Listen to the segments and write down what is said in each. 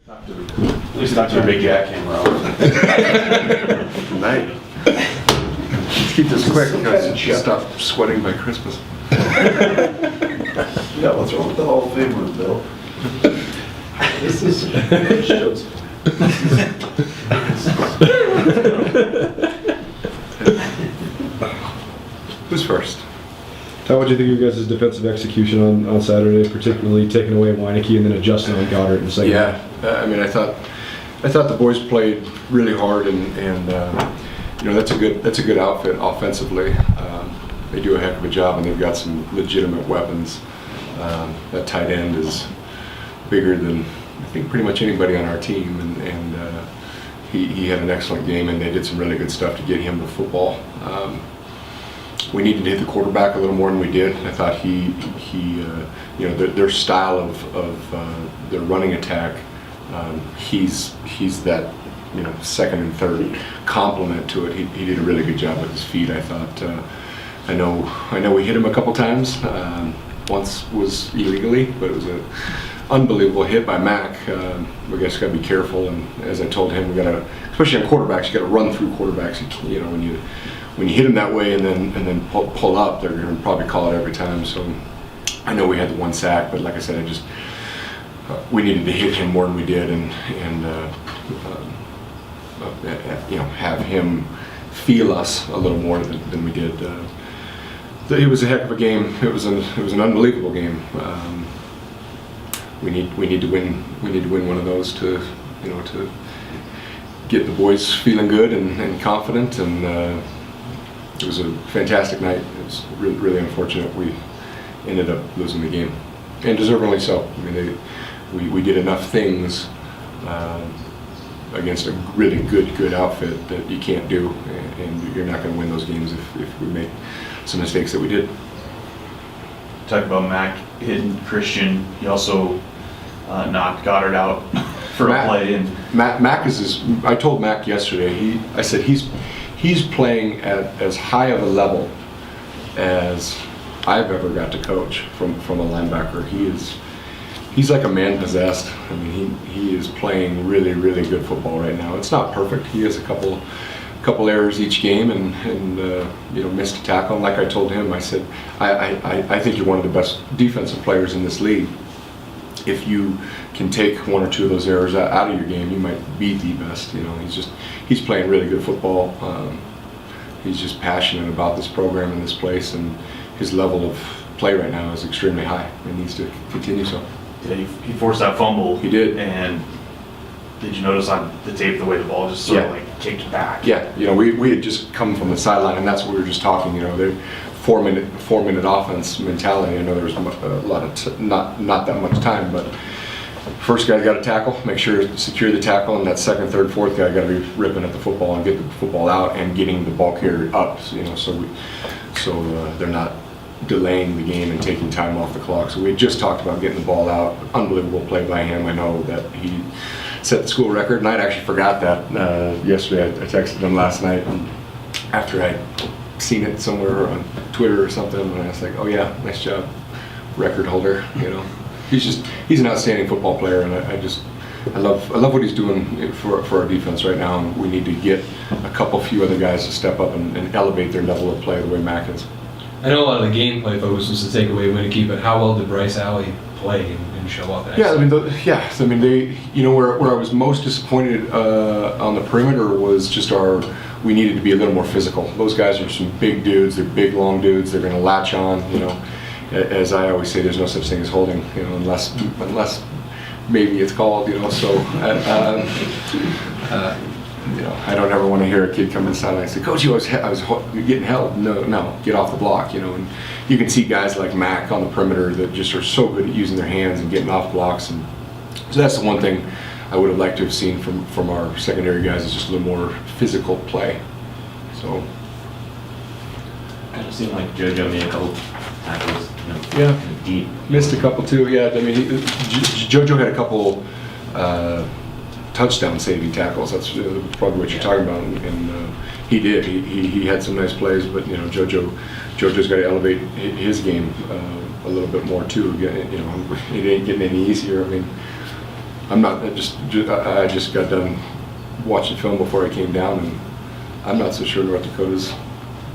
At least not your big jackhammer out. Tonight. Let's keep this quick because you stop sweating by Christmas. Yeah, what's wrong with the Hall of Famer, Bill? This is Who's first? How would you think of your guys' defensive execution on Saturday, particularly taking away Weineke and then adjusting on Goddard in the second? Yeah, I mean, I thought the boys played really hard, and you know, that's a good outfit offensively. They do a heck of a job, and they've got some legitimate weapons. That tight end is bigger than I think pretty much anybody on our team, and he had an excellent game, and they did some really good stuff to get him the football. We needed to hit the quarterback a little more than we did. I thought he you know, their style of their running attack, he's that, you know, second and third complement to it. He did a really good job with his feet. I thought. I know we hit him a couple times. Once was illegally, but it was an unbelievable hit by Mac. We just got to be careful, and as I told him, we got to, especially on quarterbacks, you got to run through quarterbacks. You know, when you hit them that way and then pull up, they're going to probably call it every time. So I know we had the one sack, but like I said, we needed to hit him more than we did, and you know, have him feel us a little more than we did. It was a heck of a game. It was an unbelievable game. We need to win. We need to win one of those to, you know, to get the boys feeling good and confident. And it was a fantastic night. It was really unfortunate we ended up losing the game, and deservingly so. I mean, we did enough things against a really good outfit that you can't do, and you're not going to win those games if we make some mistakes that we did. Talk about Mac hitting Christian. He also knocked Goddard out for a play. And Mac is I told Mac yesterday. I said he's playing at as high of a level as I've ever got to coach from a linebacker. He's like a man possessed. I mean, he is playing really good football right now. It's not perfect. He has a couple errors each game, and you know, missed a tackle. And like I told him, I said, I think you're one of the best defensive players in this league. If you can take one or two of those errors out of your game, you might be the best. You know, he's playing really good football. He's just passionate about this program and this place, and his level of play right now is extremely high. It needs to continue so. yeah, he forced that fumble. He did. And did you notice on the tape the way the ball just sort of like kicked back? Yeah, you know, we had just come from the sideline, and that's what we were just talking. You know, the 4 minute offense mentality. I know there was a lot of not that much time, but first guy's got to tackle, make sure to secure the tackle, and that second, third, fourth guy got to be ripping at the football and get the football out and getting the ball carrier up. You know, so they're not delaying the game and taking time off the clock. So we had just talked about getting the ball out. Unbelievable play by him. I know that he set the school record, and I'd actually forgot that yesterday. I texted him last night, and after I'd seen it somewhere on Twitter or something, and I was like, oh yeah, nice job, record holder. You know, he's an outstanding football player, and I love what he's doing for our defense right now, and we need to get a few other guys to step up and elevate their level of play the way Mac is. I know a lot of the gameplay focus was to take away Weineke, but how well did Bryce Alley play and show up? Yeah, I mean, they, you know, where I was most disappointed on the perimeter was just we needed to be a little more physical. Those guys are some big dudes. They're big, long dudes. They're going to latch on. You know, as I always say, there's no such thing as holding. You know, unless maybe it's called. You know, so. You know, I don't ever want to hear a kid come inside and say, "Coach, I was getting held." No, get off the block. You know, and you can see guys like Mac on the perimeter that just are so good at using their hands and getting off blocks, and so that's the one thing I would have liked to have seen from our secondary guys, is just a little more physical play. So. Kind of seemed like JoJo made a couple tackles, you know, Yeah. kind of deep. Missed a couple too. Yeah, I mean, JoJo had a couple touchdown saving tackles. That's probably what you're talking about, and he did. He had some nice plays, but you know, JoJo's got to elevate his game a little bit more too. You know, it ain't getting any easier. I mean, I'm not, I just got done watching film before I came down, and I'm not so sure North Dakota's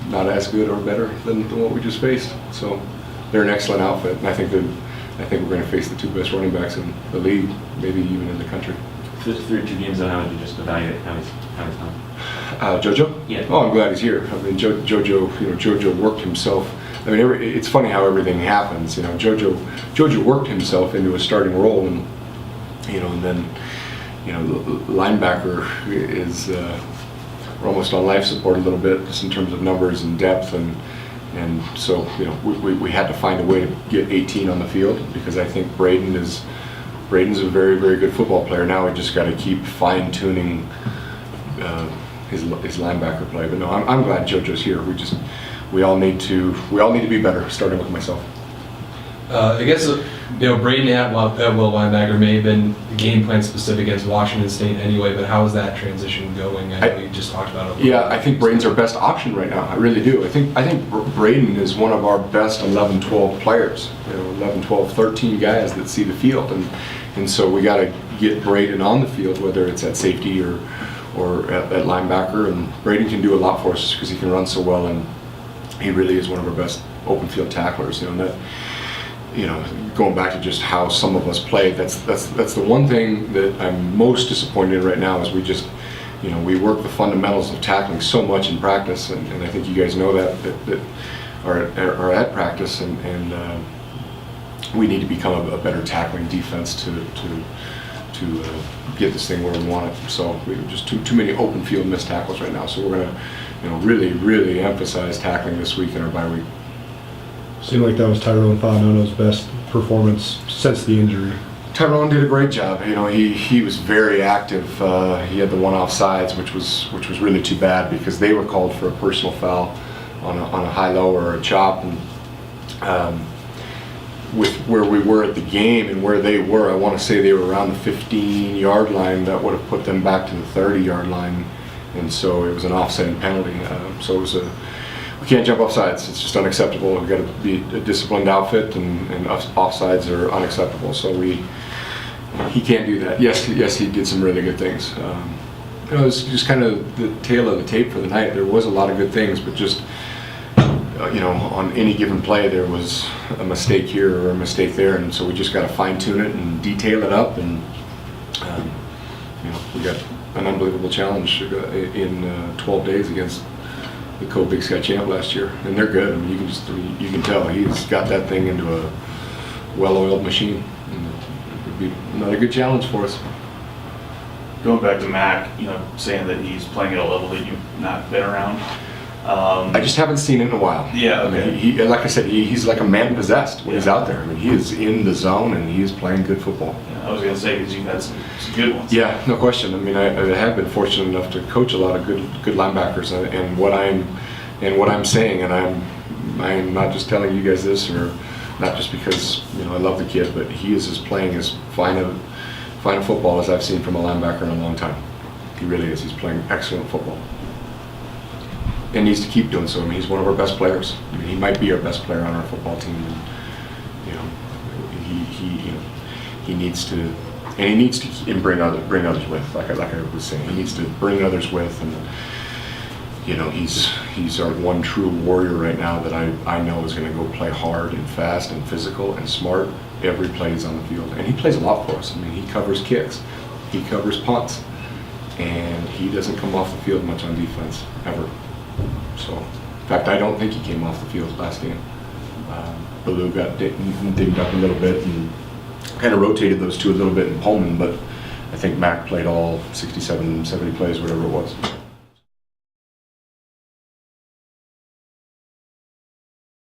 not as good or better than what we just faced. So they're an excellent outfit, and I think we're going to face the two best running backs in the league, maybe even in the country. Through 2 games, how would you just evaluate how he's done? Jojo? Yeah. Oh, I'm glad he's here. I mean, Jojo worked himself. I mean, it's funny how everything happens. Jojo worked himself into a starting role, and and then, the linebacker is we're almost on life support a little bit, just in terms of numbers and depth, and so we had to find a way to get 18 on the field, because I think Braden's a very, very good football player. Now we just got to keep fine-tuning his linebacker play. But no, I'm glad JoJo's here. We all need to be better, starting with myself. I guess Braden at will linebacker may have been the game plan specific against Washington State anyway, but how is that transition going? I know you just talked about it. Yeah, I think Braden's our best option right now. I really do. I think Braden is one of our best 11, 12 players. 11, 12, 13 guys that see the field, and so we got to get Braden on the field, whether it's at safety or at linebacker. And Braden can do a lot for us because he can run so well, and he really is one of our best open field tacklers. And that, going back to just how some of us play, that's the one thing that I'm most disappointed in right now is we just, we work the fundamentals of tackling so much in practice, and I think you guys know that are at practice, and we need to become a better tackling defense to get this thing where we want it. So we just too many open field missed tackles right now. So we're gonna, really, really emphasize tackling this week in our bye week. Seemed like that was Tyrone Fanono's best performance since the injury. Tyrone did a great job. He was very active. He had the one offsides, which was really too bad because they were called for a personal foul on a high-low or a chop. And with where we were at the game and where they were, I want to say they were around the 15-yard line. That would have put them back to the 30-yard line, and so it was an offsetting penalty. So it was we can't jump off sides. It's just unacceptable. We've got to be a disciplined outfit, and offsides are unacceptable. So he can't do that. Yes, he did some really good things. It's just kind of the tail of the tape for the night. There was a lot of good things, but just on any given play there was a mistake here or a mistake there, and so we just got to fine tune it and detail it up, and we got an unbelievable challenge in 12 days against the co-Big Sky champ last year, and they're good. I mean, you can tell he's got that thing into a well-oiled machine, and it would be another good challenge for us. Going back to Mac, saying that he's playing at a level that you've not been around. I just haven't seen it in a while. Yeah, okay. okay. He like I said, he's like a man possessed when he's out there. I mean, he is in the zone and he is playing good football. Yeah, I was going to say, because you've had some good ones. Yeah, no question. I mean, I have been fortunate enough to coach a lot of good linebackers, and what I'm saying, and I'm not just telling you guys this, or not just because I love the kid, but he is playing as fine a football as I've seen from a linebacker in a long time. He really is. He's playing excellent football. And needs to keep doing so. I mean, he's one of our best players. I mean, he might be our best player on our football team. And, he needs to, and he needs to bring others with. Like I was saying, he needs to bring others with, and he's our one true warrior right now that I know is going to go play hard and fast and physical and smart every play he's on the field. And he plays a lot for us. I mean, he covers kicks, he covers punts, and he doesn't come off the field much on defense ever. So, in fact, I don't think he came off the field last game. Baloo got dinged up a little bit and kind of rotated those two a little bit in Pullman, but I think Mac played all 67, 70 plays, whatever it was.